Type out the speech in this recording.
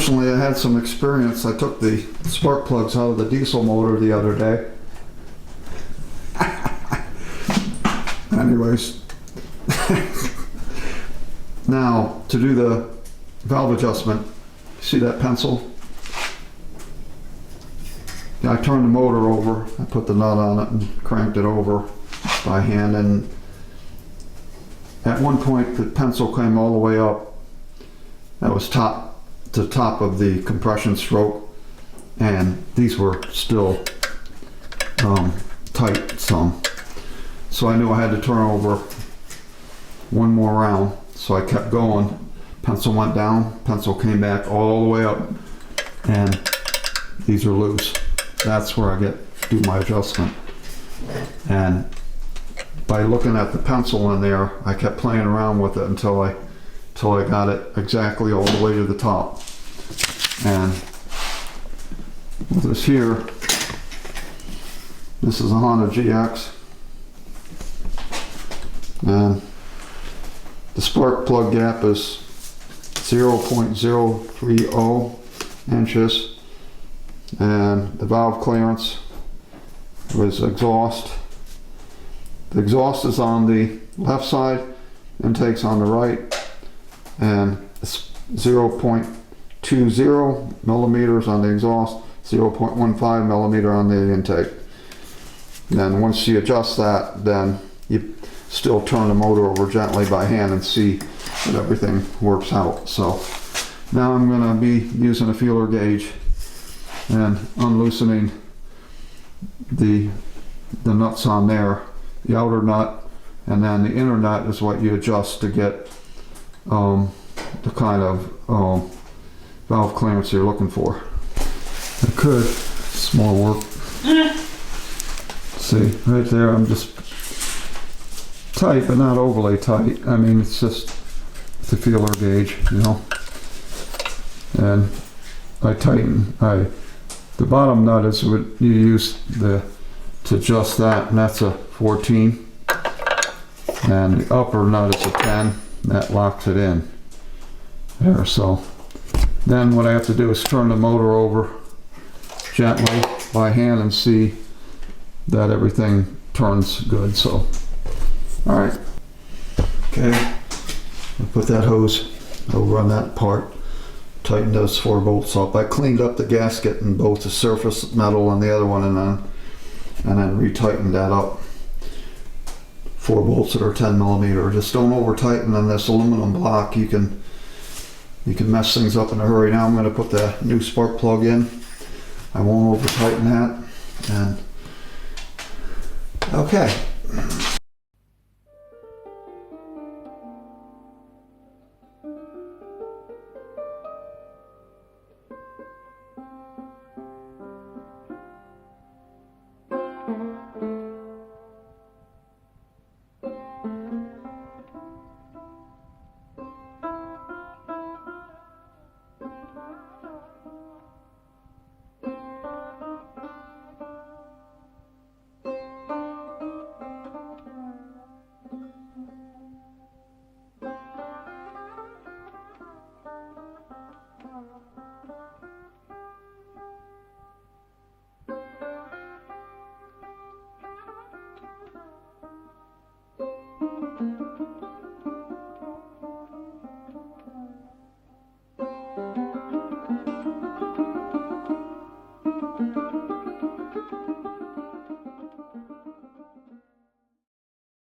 Unfortunately, I had some experience. I took the spark plugs out of the diesel motor the other day. Anyways, now to do the valve adjustment, see that pencil? I turned the motor over, I put the nut on it and cranked it over by hand, and at one point the pencil came all the way up. That was the top of the compression stroke, and these were still tight some. So I knew I had to turn over one more round, so I kept going. Pencil went down, pencil came back all the way up, and these are loose. That's where I do my adjustment. And by looking at the pencil in there, I kept playing around with it until I got it exactly all the way to the top. And with this here, this is a Honda GX, and the spark plug gap is 0.030 inches, and the valve clearance was exhaust. The exhaust is on the left side, intake's on the right, and it's 0.20 millimeters on the exhaust, 0.15 millimeter on the intake. Then once you adjust that, then you still turn the motor over gently by hand and see that everything works out. So now I'm going to be using a feeler gauge and unloosening the nuts on there, the outer nut, and then the inner nut is what you adjust to get the kind of valve clearance you're looking for. I could, it's more work. See, right there I'm just tight, but not overly tight. I mean, it's just the feeler gauge, you know. And I tighten, the bottom nut is what you use to adjust that, and that's a 14. And the upper nut is a 10, that locks it in there. So then what I have to do is turn the motor over gently by hand and see that everything turns good. So, all right, okay, I'll put that hose over on that part, tighten those 4 bolts up. I cleaned up the gasket in both the surface metal and the other one, and then retightened that up. 4 bolts that are 10 millimeter. Just don't over tighten on this aluminum block. You can mess things up in a hurry. Now I'm going to put the new spark plug in. I won't over tighten that. And okay.